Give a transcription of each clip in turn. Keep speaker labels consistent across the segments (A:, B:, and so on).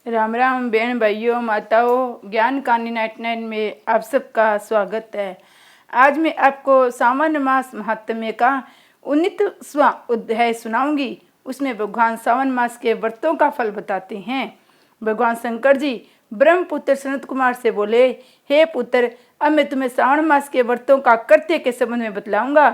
A: राम राम बहन भाइयों माताओं, ज्ञान कहानी 99 में आप सबका स्वागत है। आज मैं आपको सावन मास महात्म्य का 19वां अध्याय सुनाऊंगी। उसमें भगवान सावन मास के व्रतों का फल बताते हैं। भगवान शंकर जी ब्रह्मपुत्र सनत कुमार से बोले, हे पुत्र, अब मैं तुम्हें सावन मास के व्रतों का कर्तव्य के संबंध में बतलाऊंगा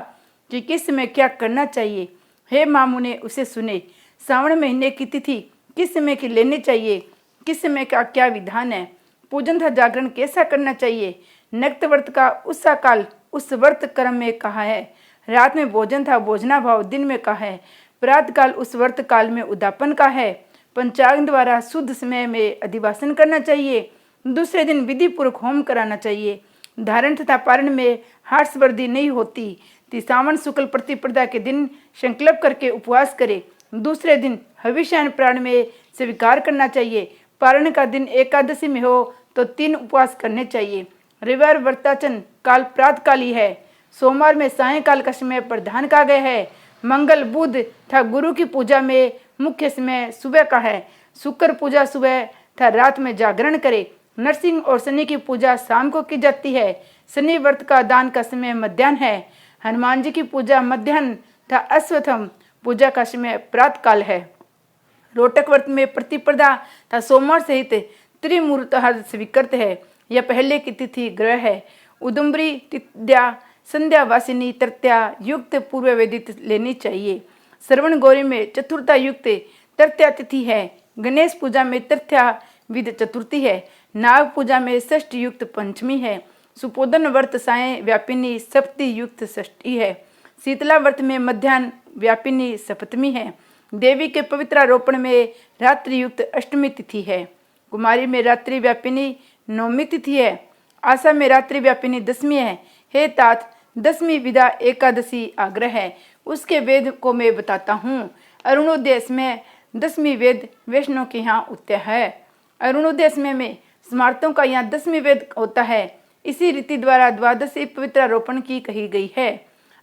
A: कि किस समय क्या करना चाहिए। हे मामू ने उसे सुने। सावन महीने की तिथि किस समय की लेनी चाहिए, किस समय का क्या विधान है, पूजन तथा जागरण कैसा करना चाहिए, नक्त व्रत का उत्साह काल उस व्रत क्रम में कहा है, रात में भोजन था भोजना भाव दिन में कहा है, प्रातः काल उस व्रत काल में उद्यापन का है, पंचांग द्वारा शुद्ध समय में अधिवासन करना चाहिए, दूसरे दिन विधि पूर्वक होम कराना चाहिए, धारण तथा पारण में हर्षवर्धि नहीं होती। सावन शुक्ल प्रतिपदा के दिन संकल्प करके उपवास करे, दूसरे दिन हविष्यान प्राण में स्वीकार करना चाहिए। पारण का दिन एकादशी में हो तो 3 उपवास करने चाहिए। रविवार व्रताचन काल प्रातः काल ही है। सोमवार में सायंकाल का समय प्रधान का गया है। मंगल बुध तथा गुरु की पूजा में मुख्य समय सुबह का है। शुक्र पूजा सुबह तथा रात में जागरण करे। नरसिंह और शनि की पूजा शाम को की जाती है। शनि व्रत का दान का समय मध्याह्न है। हनुमान जी की पूजा मध्याह्न तथा अश्वत्थम पूजा का समय प्रातः काल है। रोटक व्रत में प्रतिपदा तथा सोमवार सहित त्रिमूर्त स्वीकृत है। यह पहले की तिथि ग्रह है। उदुम्बरी तिथ्या संध्या वासिनी तृतीया युक्त पूर्व वेदित लेनी चाहिए। श्रवण गौरी में चतुर्था युक्त तृतीया तिथि है। गणेश पूजा में तृतीया विध चतुर्थी है। नाग पूजा में षष्ठ युक्त पंचमी है। सुपोदन व्रत साय व्यापिनी सप्ती युक्त षष्ठी है। शीतला व्रत में मध्याह्न व्यापिनी सप्तमी है। देवी के पवित्रारोपण में रात्रि युक्त अष्टमी तिथि है। कुमारी में रात्रि व्यापिनी नौमी तिथि है। आशा में रात्रि व्यापिनी दसवीं है। हे तात, 10वीं विदा एकादशी आग्रह है। उसके वेद को मैं बताता हूँ। अरुणोदय में 10वीं वेद वैष्णव के यहाँ उत्तर है। अरुणोदय में स्मार्तों का यहाँ 10वीं वेद होता है। इसी रीति द्वारा द्वादशी पवित्रारोपण की कही गई है।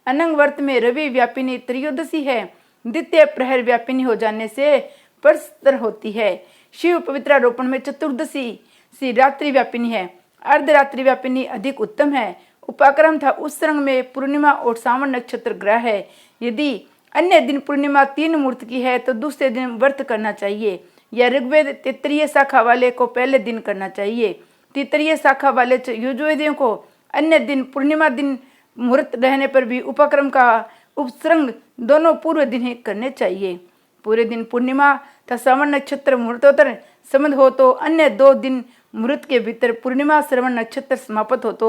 A: अनंग व्रत में रवि व्यापिनी त्रयोदशी है। द्वितीय प्रहर व्यापिनी हो जाने से परस्तर होती है। शिव पवित्रारोपण में चतुर्दशी सी रात्रि व्यापिनी है। अर्धरात्रि व्यापिनी अधिक उत्तम है। उपाक्रम था उस रंग में पूर्णिमा और सावन नक्षत्र ग्रह है। यदि अन्य दिन पूर्णिमा 3 मुहूर्त की है तो दूसरे दिन व्रत करना चाहिए। या ऋग्वेद तैत्तिरीय शाखा वाले को पहले दिन करना चाहिए। तैत्तिरीय शाखा वाले यजुर्वेदियों को अन्य दिन पूर्णिमा दिन मुहूर्त रहने पर भी उपक्रम का उपसर्ग दोनों पूर्व दिन ही करने चाहिए। पूरे दिन पूर्णिमा तथा श्रवण नक्षत्र मुहूर्तोत्तर संबंध हो तो अन्य 2 दिन मुहूर्त के भीतर पूर्णिमा श्रवण नक्षत्र समाप्त हो तो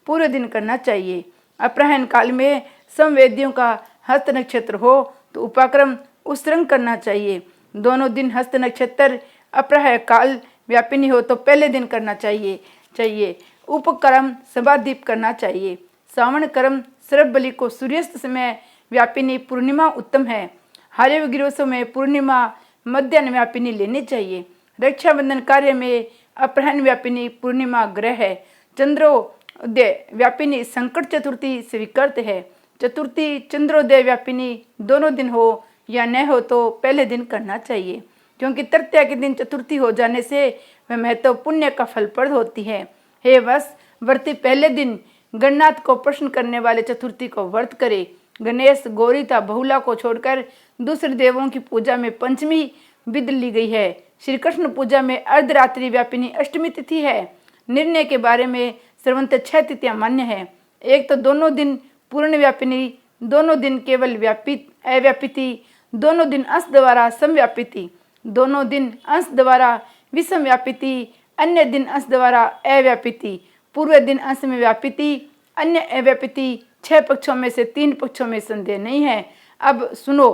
A: पूरे दिन करना चाहिए। अपराह्न काल में समवेदियों का हस्त नक्षत्र हो तो उपाक्रम उत्सर्ग करना चाहिए। दोनों दिन हस्त नक्षत्र अपराह्न काल व्यापिनी हो तो पहले दिन करना चाहिए। उपक्रम सभादीप करना चाहिए। सावन क्रम सर्व बलि को सूर्यास्त समय व्यापिनी पूर्णिमा उत्तम है। हरे गिरोसों में पूर्णिमा मध्याह्न व्यापिनी लेनी चाहिए। रक्षाबंधन कार्य में अपराह्न व्यापिनी पूर्णिमा ग्रह है। चंद्रोदय व्यापिनी संकट चतुर्थी स्वीकृत है। चतुर्थी चंद्रोदय व्यापिनी दोनों दिन हो या न हो तो पहले दिन करना चाहिए, क्योंकि तृतीया के दिन चतुर्थी हो जाने से वह महत्व पुण्य का फलप्रद होती है। हे वश, व्रती पहले दिन गणनाथ को प्रश्न करने वाले चतुर्थी को व्रत करे। गणेश, गौरी तथा बहुला को छोड़कर दूसरे देवों की पूजा में पंचमी विध ली गई है। श्री कृष्ण पूजा में अर्धरात्रि व्यापिनी अष्टमी तिथि है। निर्णय के बारे में सर्वंत 6 तिथियां मान्य है। एक तो दोनों दिन पूर्ण व्यापिनी, दोनों दिन केवल व्यापित अव्यापिति, दोनों दिन अंश द्वारा समव्यापिति, दोनों दिन अंश द्वारा विषम व्यापिति, अन्य दिन अंश द्वारा अव्यापिति, पूर्व दिन अंश में व्यापिति, अन्य अव्यापिति। 6 पक्षों में से 3 पक्षों में संदेह नहीं है। अब सुनो,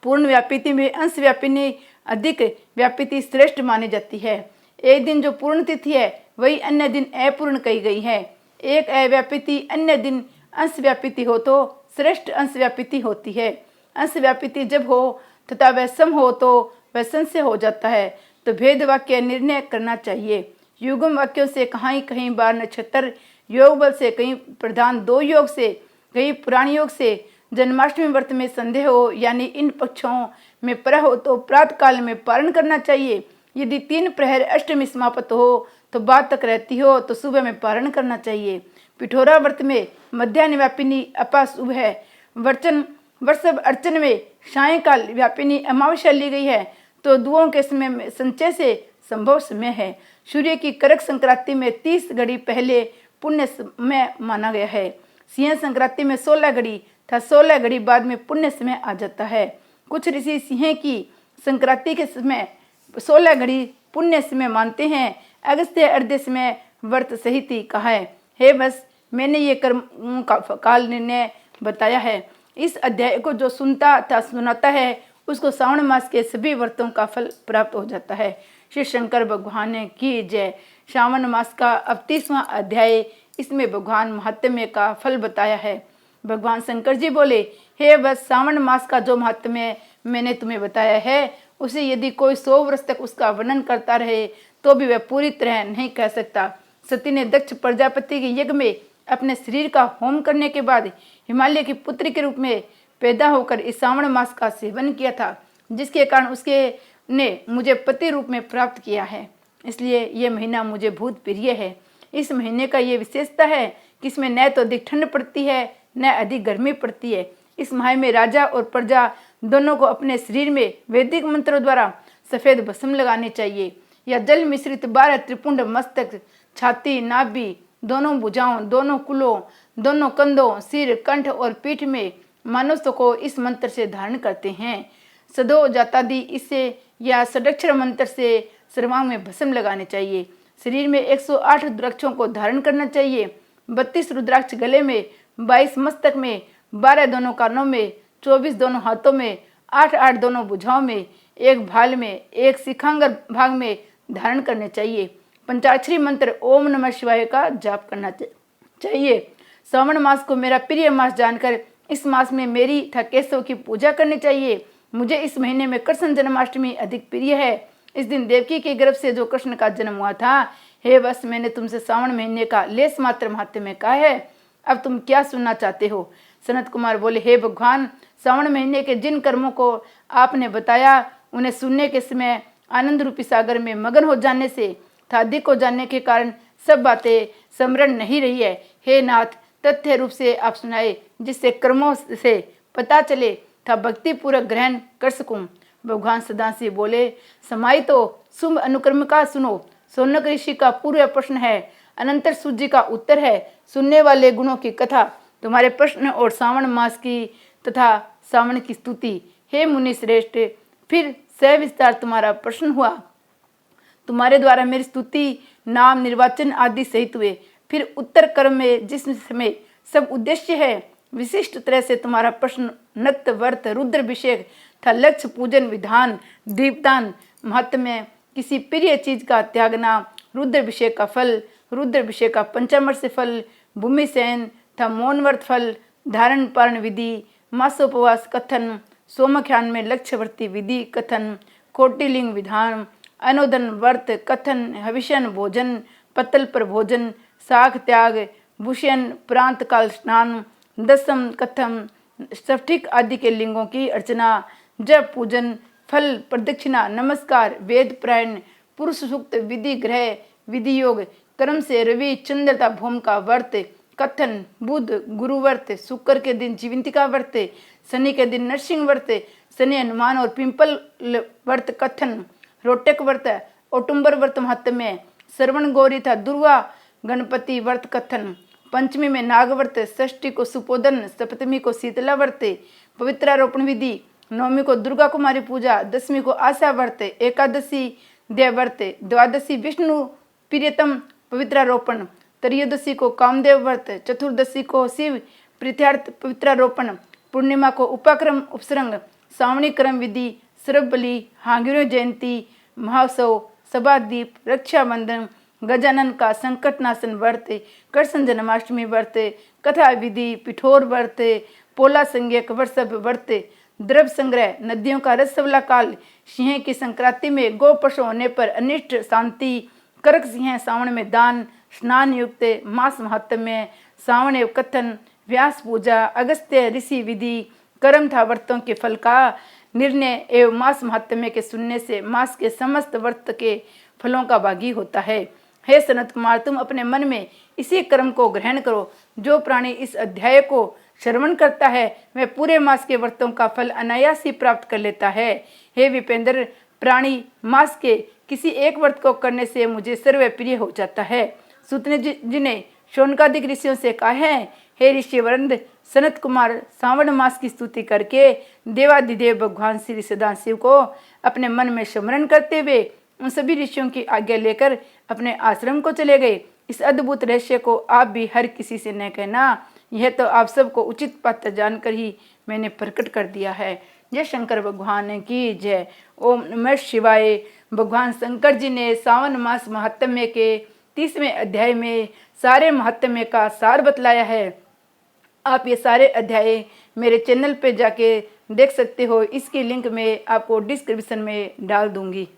A: पूर्ण व्यापिति में अंश व्यापिनी अधिक व्यापिति श्रेष्ठ मानी जाती है। एक दिन जो पूर्ण तिथि है वही अन्य दिन अपूर्ण कही गई है। एक अव्यापिति अन्य दिन अंश व्यापिति हो तो श्रेष्ठ अंश व्यापिति होती है। अंश व्यापिति जब हो तथा वह सम हो तो वह संशय हो जाता है, तो भेद वाक्य निर्णय करना चाहिए। युगम वाक्यों से कहीं बार नक्षत्र योग बल से, कहीं प्रधान 2 योग से, कहीं पुराण योग से। जन्माष्टमी व्रत में संदेह हो यानी इन पक्षों में पर हो तो प्रातः काल में पारण करना चाहिए। यदि 3 प्रहर अष्टमी समाप्त हो तो बाद तक रहती हो तो सुबह में पारण करना चाहिए। पिठोरा व्रत में मध्यान्ह व्यापिनी अपा शुभ है। वर्षभ अर्चन में सायंकाल व्यापिनी अमावस्या ली गई है तो दुओं के समय में संचय से संभव समय है। सूर्य की करक संक्रांति में 30 घड़ी पहले पुण्य समय माना गया है। सिंह संक्रांति में 16 घड़ी तथा 16 घड़ी बाद में पुण्य समय आ जाता है। कुछ ऋषि सिंह की संक्रांति के समय 16 घड़ी पुण्य समय मानते हैं। अगस्त्य अर्ध समय व्रत सहित ही कहा है। हे बस मैंने ये कर्म का काल निर्णय बताया है। इस अध्याय को जो सुनता तथा सुनाता है उसको श्रावण मास के सभी व्रतों का फल प्राप्त हो जाता है। श्री शंकर भगवान की जय। श्रावण मास का 38वां अध्याय, इसमें भगवान महात्म्य का फल बताया है। भगवान शंकर जी बोले, हे बस श्रावण मास का जो महात्म्य मैंने तुम्हें बताया है उसे यदि कोई 100 वर्ष तक उसका वर्णन करता रहे तो भी वह पूरी तरह नहीं कह सकता। सती ने दक्ष प्रजापति के यज्ञ में अपने शरीर का होम करने के बाद हिमालय की पुत्री के रूप में पैदा होकर इस श्रावण मास का सेवन किया था, जिसके कारण उसके ने मुझे पति रूप में प्राप्त किया है। इसलिए यह महीना मुझे बहुत प्रिय है। इस महीने का ये विशेषता है कि इसमें न तो अधिक ठंड पड़ती है न अधिक गर्मी पड़ती है। इस माह में राजा और प्रजा दोनों को अपने शरीर में वैदिक मंत्रों द्वारा सफेद भस्म लगानी चाहिए। या जल मिश्रित 12 त्रिपुंड मस्तक, छाती, नाभि, दोनों भुजाओं, दोनों कुलों, दोनों कंधों, सिर, कंठ और पीठ में मनुष्य को इस मंत्र से धारण करते हैं। सदो जातादि इससे या षडाक्षर मंत्र से सर्वांग में भस्म लगाने चाहिए। शरीर में 108 रुद्राक्षों को धारण करना चाहिए। 32 रुद्राक्ष गले में, 22 मस्तक में, 12 दोनों कानों में, 24 दोनों हाथों में, 8 दोनों भुजाओं में, 1 भाल में, 1 शिखांगर भाग में धारण करने चाहिए। पंचाक्षरी मंत्र ओम नमः शिवाय का जाप करना चाहिए। श्रावण मास को मेरा प्रिय मास जानकर इस मास में मेरी तथा केशव की पूजा करनी चाहिए। मुझे इस महीने में कृष्ण जन्माष्टमी अधिक प्रिय है। इस दिन देवकी के गर्भ से जो कृष्ण का जन्म हुआ था। हे बस मैंने तुमसे श्रावण महीने का लेस मात्र महात्म्य कहा है, अब तुम क्या सुनना चाहते हो? सनत कुमार बोले, हे भगवान, श्रावण महीने के जिन कर्मों को आपने बताया उन्हें सुनने के समय आनंद रूपी सागर में मगन हो जाने से अधिक हो जाने के कारण सब बातें स्मरण नहीं रही है। हे नाथ, तथ्य रूप से आप सुनाए जिससे कर्मों से पता चले था भक्ति पूर्वक ग्रहण कर सकूं। भगवान सदाशिव बोले, समाई तो शुभ अनुक्रम का सुनो। सौनक ऋषि का पूर्व प्रश्न है, अनंतर सूर्य का उत्तर है। सुनने वाले गुणों की कथा, तुम्हारे प्रश्न और श्रावण मास की तथा श्रावण की स्तुति। हे मुनि श्रेष्ठ, फिर सविस्तार तुम्हारा प्रश्न हुआ। तुम्हारे द्वारा मेरी स्तुति, नाम, निर्वाचन आदि सहित हुए। फिर उत्तर क्रम में जिस समय सब उद्देश्य है, विशिष्ट तरह से तुम्हारा प्रश्न नक्त, व्रत, रुद्राभिषेक था, लक्ष्य, पूजन, विधान, दीपदान, महात्म्य, किसी प्रिय चीज का त्यागना, रुद्राभिषेक का फल, रुद्राभिषेक का पंचामृत फल, भूमि शयन था, मौन व्रत फल, धारण पारण विधि, मासोपवास कथन, सोमख्यान में लक्ष्यवर्ती विधि कथन, कोटिलिंग विधान, अनुदन व्रत कथन, हविष्यन भोजन, पत्तल पर भोजन, साख त्याग, भूषण, प्रांत काल स्नान, दसम कथम, स्फटिक आदि के लिंगों की अर्चना, जप, पूजन, फल, प्रदक्षिणा, नमस्कार, वेद प्रायण, पुरुष सूक्त, विधि ग्रह, विधि योग, कर्म से रवि, चंद्रता, भौम का व्रत कथन, बुध, गुरु व्रत, शुक्र के दिन जीवंतिका व्रत, शनि के दिन नरसिंह व्रत, शनि, हनुमान और पिंपल व्रत कथन, रोटक व्रत, औटुंबर व्रत महात्म्य, श्रवण गौरी था, दुर्वा गणपति व्रत कथन, पंचमी में नाग व्रत, षष्ठी को सुपोदन, सप्तमी को शीतला व्रत, पवित्रारोपण विधि, नवमी को दुर्गा कुमारी पूजा, दसवीं को आशा व्रत, एकादशी देव व्रत, द्वादशी विष्णु प्रियतम पवित्रारोपण, त्रयोदशी को कामदेव व्रत, चतुर्दशी को शिव प्रीत्यार्थ पवित्रारोपण, पूर्णिमा को उपाक्रम उपसर्ग, श्रावणी क्रम विधि, सरबली, हांगिरो जयंती, महोत्सव, सभादीप, रक्षाबंधन, गजानन का संकटनाशन व्रत, कृष्ण जन्माष्टमी व्रत, कथा विधि, पिठोर व्रत, पोला संज्ञक वर्षभ व्रत, द्रव्य संग्रह, नदियों का रसवला काल, सिंह की संक्रांति में गो पशु होने पर अनिष्ट शांति, कर्क सिंह श्रावण में दान, स्नान युक्त मास महात्म्य, श्रावण एवं कथन, व्यास पूजा, अगस्त्य ऋषि विधि, कर्म था व्रतों के फल का, निर्णय एवं मास महात्म्य के सुनने से मास के समस्त व्रत के फलों का भागी होता है। हे सनत कुमार, तुम अपने मन में इसी कर्म को ग्रहण करो। जो प्राणी इस अध्याय को श्रवण करता है वह पूरे मास के व्रतों का फल अनायास ही प्राप्त कर लेता है। हे विपेंद्र, प्राणी मास के किसी एक व्रत को करने से मुझे सर्वप्रिय हो जाता है। सूत जी ने शौनकादिक ऋषियों से कहा है, हे ऋषि वृंद, सनत कुमार श्रावण मास की स्तुति करके देवाधिदेव भगवान श्री सदाशिव को अपने मन में स्मरण करते हुए उन सभी ऋषियों की आज्ञा लेकर अपने आश्रम को चले गए। इस अद्भुत रहस्य को आप भी हर किसी से न कहना, यह तो आप सबको उचित पात्र जानकर ही मैंने प्रकट कर दिया है। जय शंकर भगवान की जय। ओम नमः शिवाय। भगवान शंकर जी ने सावन मास महात्म्य के 30वें अध्याय में सारे महात्म्य का सार बतलाया है। आप ये सारे अध्याय मेरे चैनल पे जाके देख सकते हो। इसकी लिंक मैं आपको डिस्क्रिप्शन में डाल दूंगी।